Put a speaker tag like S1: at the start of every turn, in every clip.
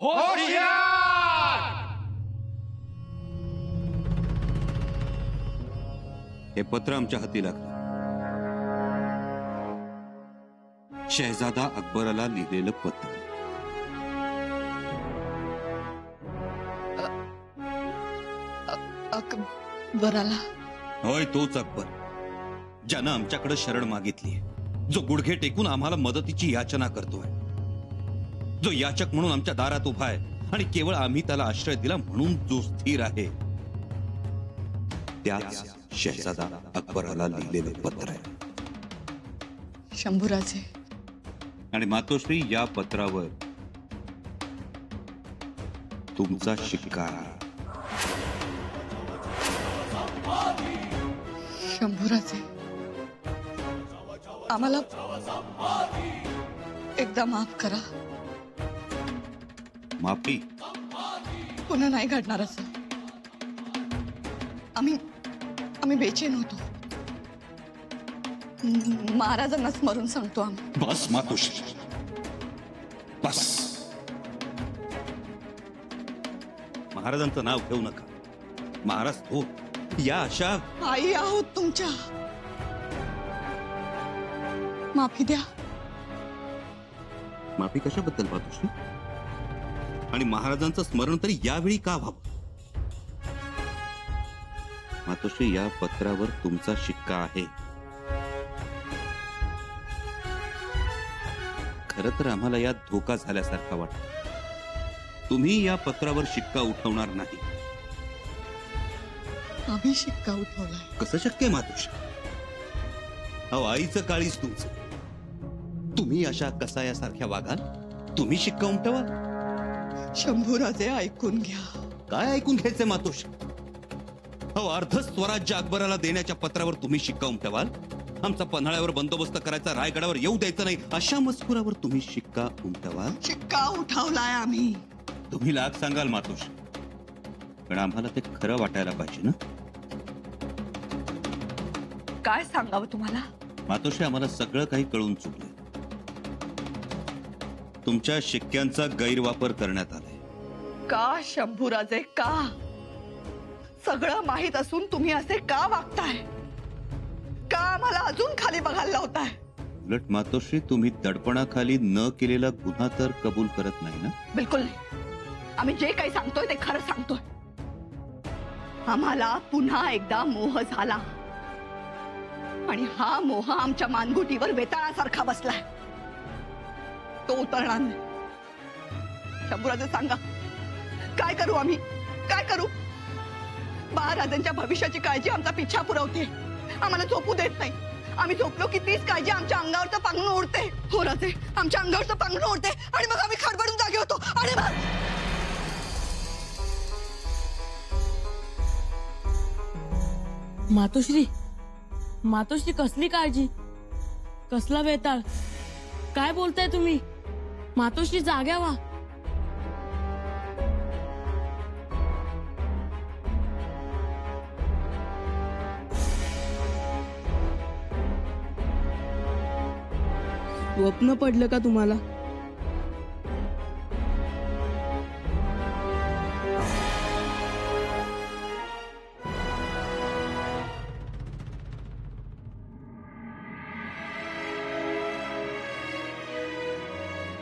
S1: हे पत्र आमच्या हाती लागलं. शहजादा अकबराला लिहिलेलं पत्र.
S2: अकबराला?
S1: होय, तोच अकबर ज्यानं आमच्याकडे शरण मागितली, जो गुडघे टेकून आम्हाला मदतीची याचना करतोय, जो याचक म्हणून आमच्या दारात उभा आहे आणि केवळ आम्ही त्याला आश्रय दिला म्हणून जो स्थिर आहे. त्याच शहजादा अकबराला लिहिलेलं पत्र आहे.
S2: शंभूराजे.
S1: आणि मातोश्री, या पत्रावर तुमचा शिक्का आहे.
S2: शंभूराजे, आम्हाला एकदा माफ करा.
S1: माफी?
S2: पुन्हा नाही घडणार असं. आम्ही बेचैन होतो. महाराजांना स्मरून सांगतो आम्ही.
S1: बस मातोश्री, बस. महाराजांचं नाव घेऊ नका. महाराज हो या अशा
S2: आई आहोत तुमच्या. माफी द्या.
S1: माफी कशाबद्दल मातोश्री? आणि महाराजांचं स्मरण तरी यावेळी का व्हावं? मातोश्री, या पत्रावर तुमचा शिक्का आहे. खरं तर आम्हाला यात धोका झाल्यासारखा वाटतो. तुम्ही या पत्रावर शिक्का उठवणार नाही.
S2: आम्ही शिक्का उठवलाय.
S1: कसं शक्य आहे मातोश्री? अहो, आईचं काळीच तुमचं. तुम्ही अशा कसायासारख्या वागाल? तुम्ही शिक्का उमटवाल?
S2: शंभूराजे, ऐकून घ्या.
S1: काय ऐकून घ्यायचंय मातोश्री? अहो, अर्ध स्वराज्य अकबराला देण्याच्या पत्रावर तुम्ही शिक्का उमटवाल? आमचा पन्हाळ्यावर बंदोबस्त करायचा, रायगडावर येऊ द्यायचं नाही, अशा मजकुरावर तुम्ही शिक्का उमटवाल?
S2: शिक्का उठवलाय आम्ही.
S1: तुम्ही लाख सांगाल मातोश्री, पण आम्हाला ते खरं वाटायला पाहिजे ना.
S2: काय सांगावं तुम्हाला?
S1: मातोश्री, आम्हाला सगळं काही कळून चुकलं. तुमच्या शिक्क्यांचा गैरवापर करण्यात आलाय.
S2: का शंभूराजे, का? सगळं माहित असून तुम्ही असे का वागताय? का आम्हाला अजून खाली बघायला लावताय?
S1: उलट मातोश्री, तुम्ही दडपणाखाली न केलेला गुन्हा तर कबूल करत नाही ना?
S2: बिलकुल नाही. आम्ही जे काही सांगतोय ते खरं सांगतोय. आम्हाला पुन्हा एकदा मोह झाला आणि हा मोह आमच्या मानगुटीवर वेताळासारखा बसलाय. तो उतरणार नाही. शंभूराजे, सांगा, काय करू आम्ही? काय करू? महाराजांच्या भविष्याची काळजी आमचा पिछा पुरवते, आम्हाला झोपू देत नाही. आम्ही झोपलो की तीच काळजी आमच्या अंगावरचं पांघरून ओढते. हो राजे, आमच्या अंगावरचं पांघरून ओढते आणि मग आम्ही खडबडून जागे होतो. आणि
S3: मातोश्री, मातोश्री, कसली काळजी, कसला वेताळ? काय बोलताय तुम्ही? मातोश्री, जाग्या व्हा. स्वप्न पडलं का तुम्हाला?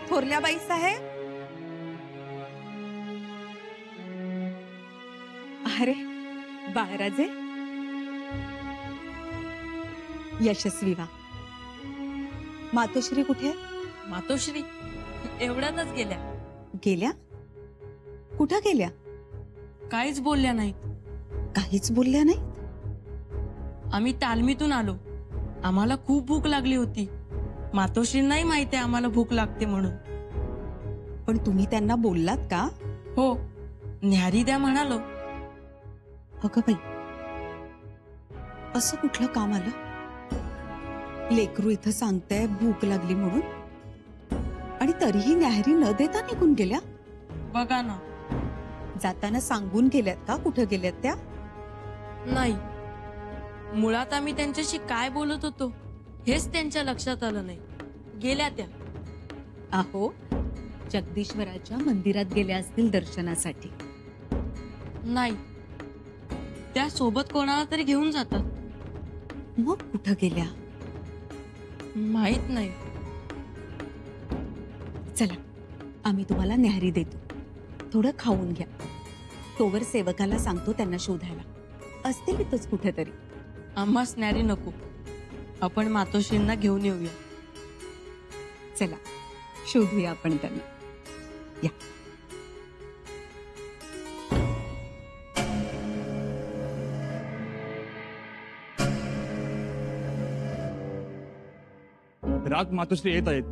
S4: थोरल्याबाई साहेब, अरे बाळराजे, यशस्वी व्हा. मातोश्री कुठे?
S3: मातोश्री एवढ्यातच गेल्या.
S4: गेल्या? कुठं गेल्या?
S3: काहीच बोलल्या नाहीत.
S4: काहीच बोलल्या नाहीत?
S3: आम्ही तालमीतून आलो. आम्हाला खूप भूक लागली होती. मातोश्रींनाही माहिती आहे आम्हाला भूक लागते म्हणून.
S4: पण तुम्ही त्यांना बोललात का?
S3: हो, न्याहारी द्या म्हणालो.
S4: अगं बाई, असं कुठलं काम आलं? लेकरू इथं सांगताय भूक लागली म्हणून, आणि तरीही न्याहारी न देता निघून गेल्या.
S3: बघा ना.
S4: जाताना सांगून गेल्यात का कुठं गेल्यात त्या?
S3: नाही, मुळात आम्ही त्यांच्याशी काय बोलत होतो हेच त्यांच्या लक्षात आलं नाही. गेल्या त्या.
S4: अहो, जगदीश्वराच्या मंदिरात गेल्या असतील दर्शनासाठी.
S3: नाही, त्या सोबत कोणाला तरी घेऊन जातात.
S4: मग कुठं गेल्या?
S3: माहित नाही.
S4: चला, आम्ही तुम्हाला न्याहारी देतो. थोडं खाऊन घ्या. तोवर सेवकाला सांगतो त्यांना शोधायला. असतील इथंच कुठेतरी.
S3: आम्हास न्यारी नको, आपण मातोश्रींना घेऊन येऊया.
S4: चला, शोधूया आपण त्यांना. या.
S5: राग मातोश्री येत आहेत.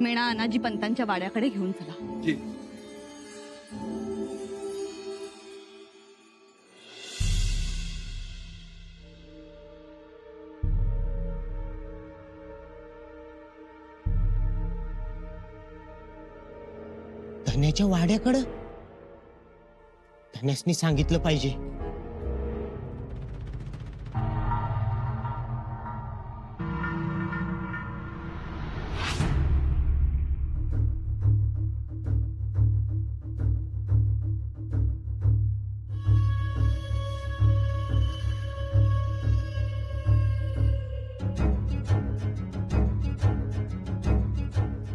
S2: मेणा अनाजी पंतांच्या वाड्याकडे घेऊन चला.
S5: जी.
S6: धन्याच्या वाड्याकडं धन्यासनी सांगितलं पाहिजे.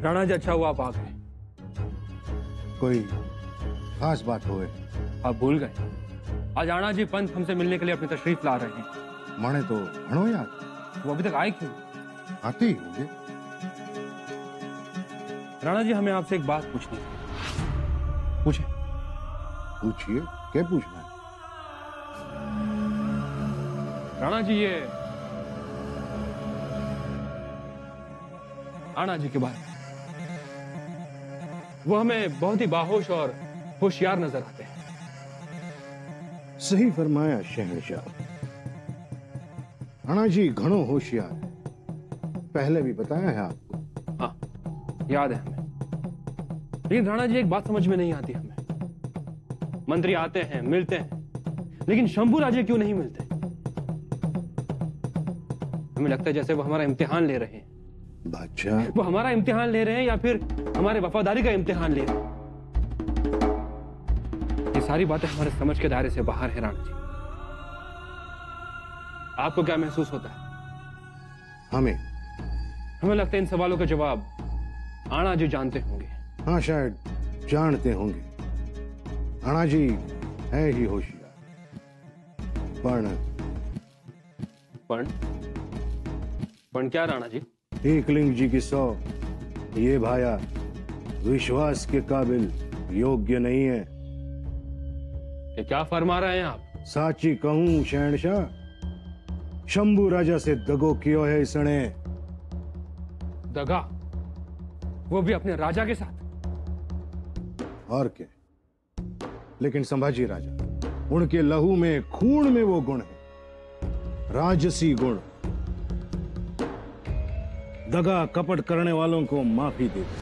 S5: राणा जी, अच्छा हुआ आप आ गए.
S7: कोई खास बात होए?
S5: आप भूल गए, आज राणा जी पंत हमसे मिलने के लिए अपनी तशरीफ ला रहे हैं.
S7: माने तो घणो याद.
S5: वो अभी तक आए क्यों?
S7: आते ही होंगे.
S5: राणा जी, हमें आपसे एक बात पूछनी है. पूछे.
S7: पूछिए, क्या पूछना है?
S5: राणा जी, ये राणा जी के बारे में, वो हमें बहुत ही बाहोश और होशियार नजर आते हैं.
S7: सही फरमाया शहनशाह. राणा जी घणो होशियार है. पहले भी बताया है आपको.
S5: हाँ, याद है हमें. लेकिन राणा जी, एक बात समझ में नहीं आती हमें. मंत्री आते हैं, मिलते हैं, लेकिन शंभू राजे क्यों नहीं मिलते? हमें लगता है जैसे वो हमारा इम्तिहान ले रहे हैं.
S7: बादशाह,
S5: वो हमारा इम्तिहान ले रहे हैं या फिर हमारे वफादारी का इम्तिहान ले रहे हैं. ये सारी बातें हमारे समझ के दायरे से बाहर है राणा जी. आपको क्या महसूस होता है? हमें लगता है इन सवालों का जवाब आना जी जानते होंगे.
S7: हाँ, शायद जानते होंगे. राणा जी है ही होशियार.
S5: पण क्या राणा जी?
S7: एकलिंग जी की 100 ये भाया विश्वास के काबिल योग्य नहीं है.
S5: ये क्या फरमा रहे हैं आप?
S7: साची कहूं शहनशाह, शंभू राजा से दगो कियो है इसने.
S5: दगा? वो भी अपने राजा के साथ?
S7: और क्या. लेकिन संभाजी राजा, उनके लहू में, खून में वो गुण है, राजसी गुण. दगा कपट करने वालों को माफी दे दी.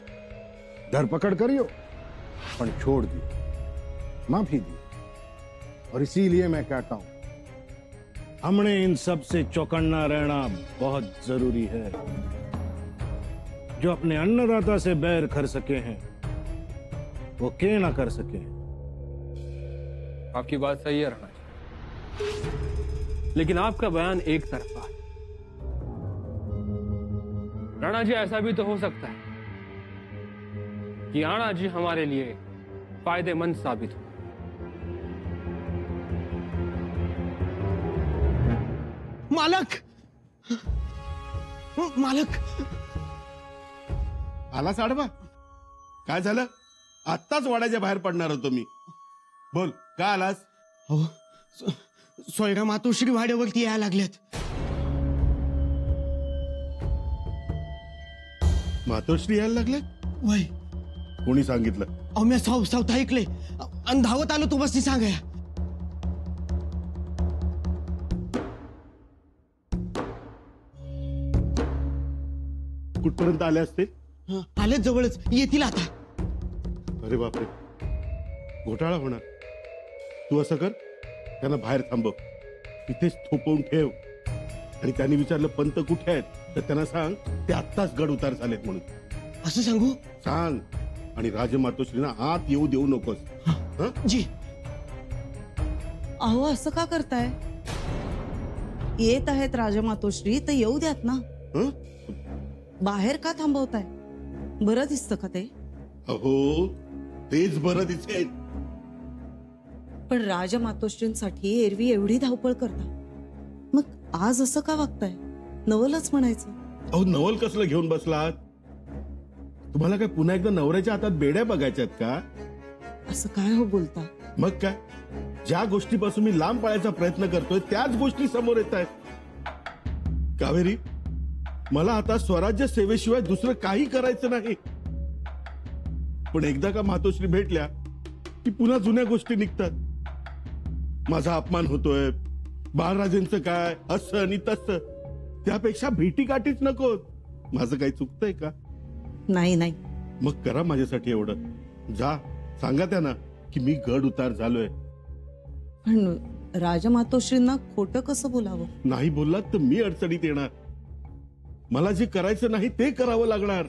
S7: धरपकड़ करियो पर छोड़ दी, माफी दी. और इसीलिए मैं कहता हूं, हमने इन सब से चौकन्ना रहना बहुत जरूरी है. जो अपने अन्नदाता से बैर कर सके हैं, वो के ना कर सके हैं.
S5: आपकी बात सही है राणा जी, लेकिन आपका बयान एक तरफा है. राणा जी, ऐसा भी तो हो सकता है कि राणा जी हमारे लिए फायदेमंद साबित हो.
S6: मालक, मालक.
S8: आलास आडवा? काय झालं? आत्ताच वाड्याच्या बाहेर पडणार होतो मी. बोल, का आलास?
S6: हो, सोयरा मातोश्री वाड्यावरती यायला लागल्यात.
S8: मातोश्री यायला लागले?
S6: वय,
S8: कोणी सांगितलं?
S6: अहो, मी सावत ऐकले आणि धावत आलो तुम्हाला सांगाया.
S8: कुठपर्यंत आले असते?
S6: आलेच, जवळच येतील आता.
S8: अरे बापरे, घोटाळा होणार. तू असं कर, त्यांना बाहेर थांबव, तिथेच थोपवून ठेव. आणि त्यांनी विचारलं पंत कुठे आहेत तर त्यांना सांग ते आत्ताच गड उतार झालेत म्हणून
S6: असं सांगू?
S8: सांग. आणि राजमातोश्रींना आत येऊ देऊ नकोस. हं?
S6: जी.
S9: अहो असं का करताय? येत आहेत राजमातोश्री तर येऊ द्यात ना.
S8: हं?
S9: बाहेर का थांबवताय? बरं दिसतं का ते?
S8: अहो तेच बरं दिसेल.
S9: पण राजमातोश्रींसाठी एरवी एवढी धावपळ करता, मग आज असं का वागताय? नवलच म्हणायचं.
S8: अहो नवल कसलं घेऊन बसलात? तुम्हाला काय पुन्हा एकदा नवऱ्याच्या हातात बेड्या बघायच्यात का?
S9: असं काय हो बोलता?
S8: मग काय, ज्या गोष्टीपासून मी लांब पळायचा प्रयत्न करतोय त्याच गोष्टी समोर येत आहेत. कावेरी, मला आता स्वराज्य सेवेशिवाय दुसरं काही करायचं नाही. पण एकदा का मातोश्री भेटल्या की पुन्हा जुन्या गोष्टी निघतात. माझा अपमान होतोय, बाळराजेंचं काय असं आणि तसं. त्यापेक्षा भेटी गाठीच नको. माझं काही चुकतंय का?
S9: नाही नाही,
S8: मग करा माझ्यासाठी एवढं. जा सांगा त्यांना की मी गड उतार झालोय.
S9: पण राजमातोश्रींना खोटं कसं बोलावं?
S8: नाही बोललात तर मी अडचणीत येणार. मला जे करायचं नाही ते करावं लागणार.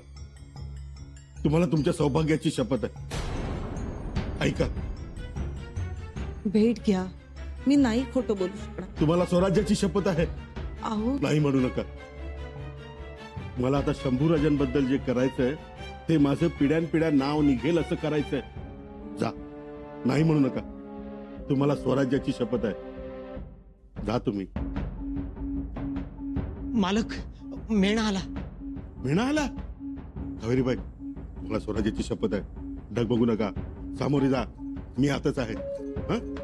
S8: तुम्हाला तुमच्या सौभाग्याची शपथ आहे. ऐका,
S9: भेट घ्या. मी नाही खोटं बोलू शकणार.
S8: तुम्हाला स्वराज्याची शपथ आहे.
S9: अहो
S8: नाही म्हणू नका. मला आता शंभूराजांबद्दल जे करायचंय ते माझं पिढ्यानपिढ्या नाव निघेल असं करायचंय. जा, नाही म्हणू नका. तुम्हाला स्वराज्याची शपथ आहे. जा तुम्ही.
S6: मालक, मेणा आला.
S8: मिळाला हवेरीबाई, मला स्वराज्याची शपथ आहे. ढग बघू नका, सामोरे जा. मी आतच आहे. हं?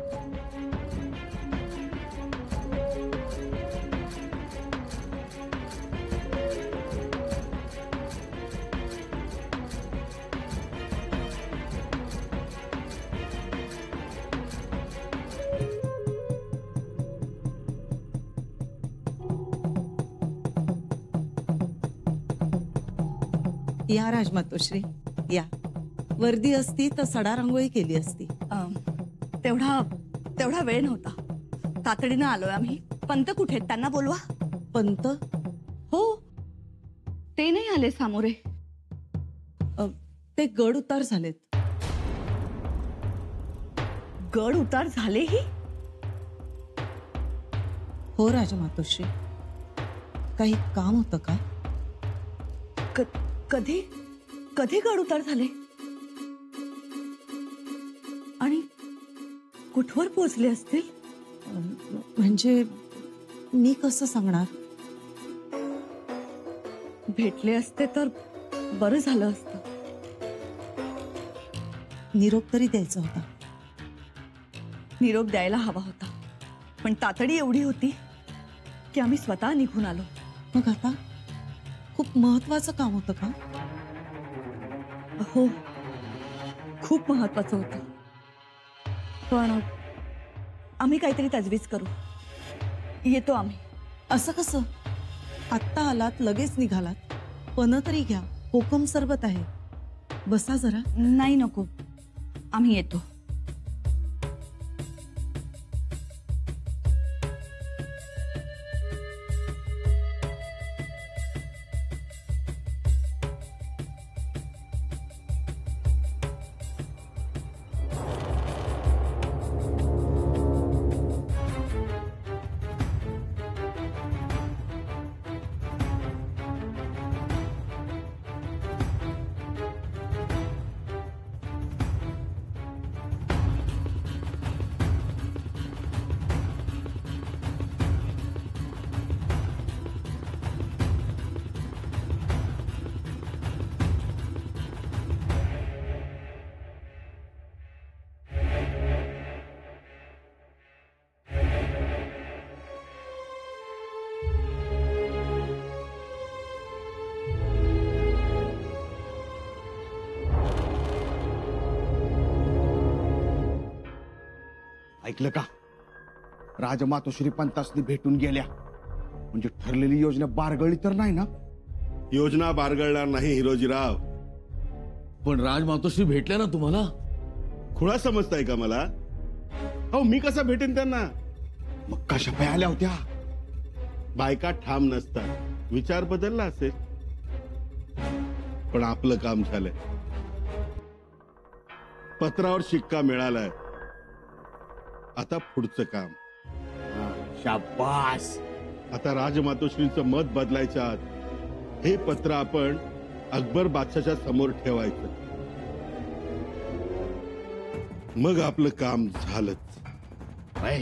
S9: या राजमातोश्री या. वर्दी असती तर सडा रांगोळी केली असती.
S2: तेवढा वेळ नव्हता. तातडीनं आलोय आम्ही. पंत कुठे आहेत? त्यांना बोलवा.
S9: पंत?
S2: हो, ते नाही आले सामोरे.
S9: ते गड उतार झालेत.
S2: गड उतार झालेही?
S9: हो राजमातोश्री. काही काम होतं का?
S2: कधी कधी गड उतार झाले आणि कुठवर पोहोचले असतील?
S9: म्हणजे मी कसं सांगणार?
S2: भेटले असते तर बरं झालं असतं.
S9: निरोप तरी द्यायचा होता.
S2: निरोप द्यायला हवा होता, पण तातडी एवढी होती की आम्ही स्वतः निघून आलो.
S9: मग आता खूप महत्वाचं काम होतं का?
S2: हो, खूप महत्वाचं होतं. पण आम्ही काहीतरी तजवीज करू. येतो आम्ही.
S9: असं कसं? आत्ता आलात लगेच निघालात. पण तरी घ्या, कोकम सरबत आहे. बसा जरा.
S2: नाही नको, आम्ही येतो.
S6: ऐकलं का? राजमातोश्री पंतासनी भेटून गेल्या म्हणजे ठरलेली योजना बारगळली तर नाही ना?
S8: योजना बारगळणार नाही हिरोजीराव.
S10: पण राजमातोश्री भेटल्या ना तुम्हाला?
S8: खुळा समजताय का मला? अहो मी कसा भेटेन त्यांना?
S6: मग कशा पाय आल्या होत्या?
S8: बायका ठाम नसतात, विचार बदलला असेल. पण आपलं काम झालंय, पत्रावर शिक्का मिळालाय. आता पुढचं काम.
S6: शाबास.
S8: आता राजमातोश्रींचं मत बदलायच्या आत हे पत्र आपण अकबर बादशाच्या समोर ठेवायचं. मग आपलं काम झालंच.
S6: होय.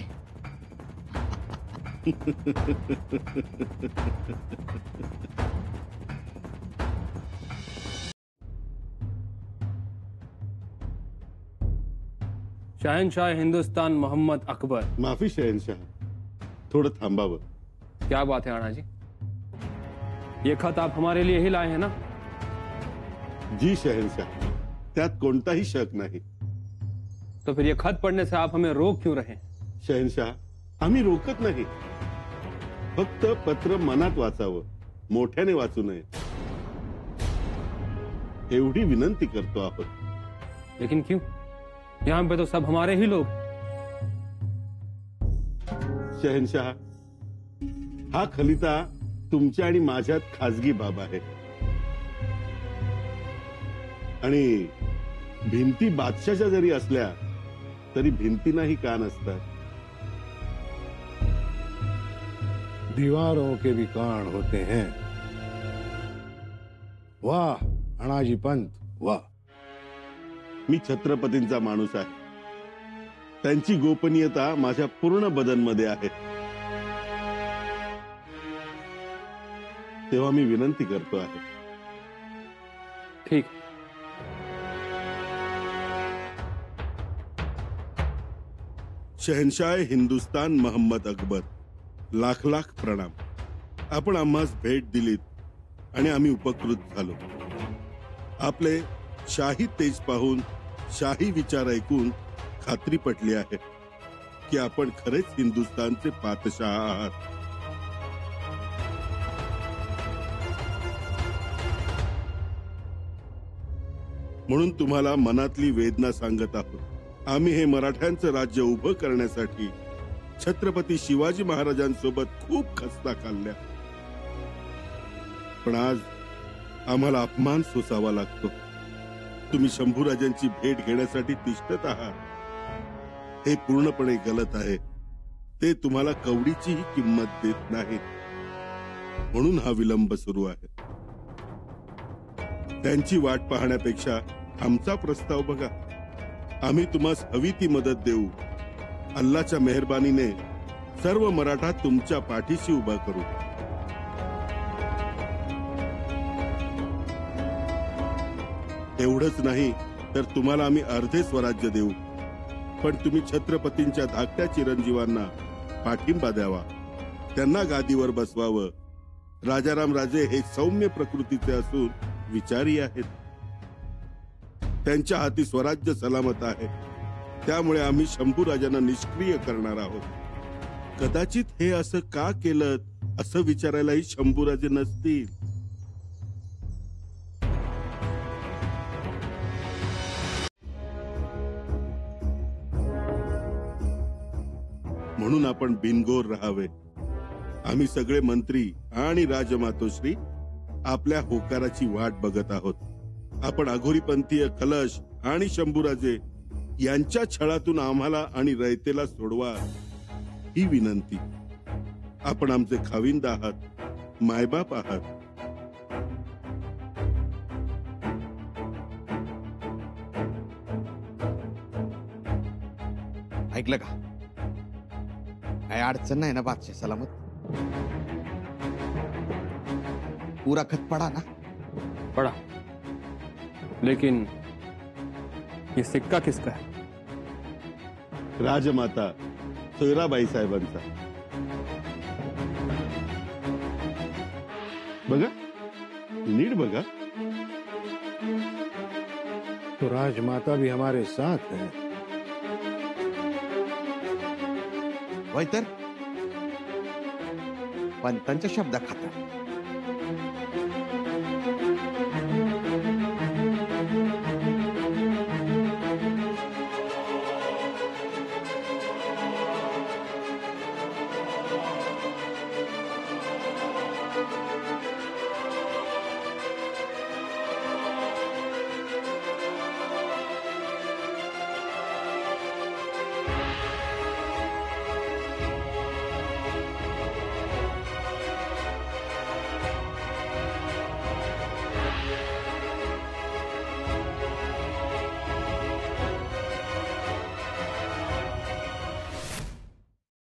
S5: शहनशाह हिंदुस्तान मोहम्मद अकबर.
S8: माफी शहनशाह, थोडं थांबावं.
S5: क्या बात है अण्णा जी, ये खत आप हमारे लिए ही लाए हैं ना?
S8: जी शहनशाह, त्यात कोणताही शक नाही.
S5: तो फिर ये खत पढ़ने से आप हमें रोक क्यों रहे हैं?
S8: शहनशाह, आम्ही रोकत नाही, फक्त पत्र मनात वाचावं, मोठ्याने वाचू नये एवढी विनंती करतो आहोत.
S5: लेकिन क्यों? यहाँ पे तो सब हमारे ही लोग.
S8: शहनशाह, हा खलिता तुमच्या आणि माझ्यात खाजगी बाब आहे. आणि भिंती बादशाच्या जरी असल्या तरी भिंतीनाही कान असतात.
S7: दीवारों के भी कान होते हैं. वाह अणाजी पंत, वाह.
S8: मी छत्रपतींचा माणूस आहे, त्यांची गोपनीयता माझ्या पूर्ण बदनमध्ये आहे. तेव्हा मी विनंती करतो आहे.
S5: ठीक.
S8: शहनशाह हिंदुस्तान मोहम्मद अकबर, लाख लाख प्रणाम. आपण आम्हास भेट दिलीत आणि आम्ही उपकृत झालो. आपले शाही तेज पाहून, शाही विचार ऐकून खात्री पटली आहे की आपण खरेच हिंदुस्तानचे पातशाह आहात. म्हणून तुम्हाला मनातली वेदना सांगत आहोत. आम्ही हे मराठ्यांचं राज्य उभं करण्यासाठी छत्रपती शिवाजी महाराजांसोबत खूप खस्ता खाल्ल्या, पण आज आम्हाला अपमान सोसावा लागतो. तुम्ही शंभूराजांची भेट घेण्यासाठी तिष्ठत आहात हे पूर्णपणे गलत आहे. ते तुम्हाला कवडीचीही किंमत देत नाही, म्हणून हा विलंब सुरू आहे. त्यांची वाट पाहण्यापेक्षा आमचा प्रस्ताव बघा. आम्ही तुम्हाला हवी ती मदत देऊ. अल्लाच्या मेहरबानीने सर्व मराठा तुमच्या पाठीशी उभा करू. एवढंच नाही तर तुम्हाला आम्ही अर्धे स्वराज्य देऊ, पण तुम्ही छत्रपतींच्या धाकट्या चिरंजीवांना पाठिंबा द्यावा, त्यांना गादीवर बसवावं. राजाराम राजे हे सौम्य प्रकृतीचे असून विचारी आहेत. त्यांच्या हाती स्वराज्य सलामत आहे, त्यामुळे आम्ही शंभूराजांना निष्क्रिय करणार आहोत. कदाचित हे असं का केलं असं विचारायलाही शंभूराजे नसतील. म्हणून आपण बिनगोर राहावे. आम्ही सगळे मंत्री आणि राजमातोश्री आपल्या होकाराची वाट बघत आहोत. आपण अघोरीपंथीय खलश आणि शंभूराजे यांच्या छळातून आम्हाला आणि रयतेला सोडवा ही विनंती. आपण आमचे खाविंद आहात, मायबाप आहात.
S6: ऐकलं का? काय अडचण नाही ना बादशाह सलामत? पूरा खत पडा ना?
S5: पढ़ा, लेकिन ये सिक्का किसका है?
S8: राजमाता सोयराबाई साहेबांचा. बघा, नीट बघा.
S7: तो राजमाता भी हमारे साथ है.
S6: होय तर पंतांच्या शब्दा खाता.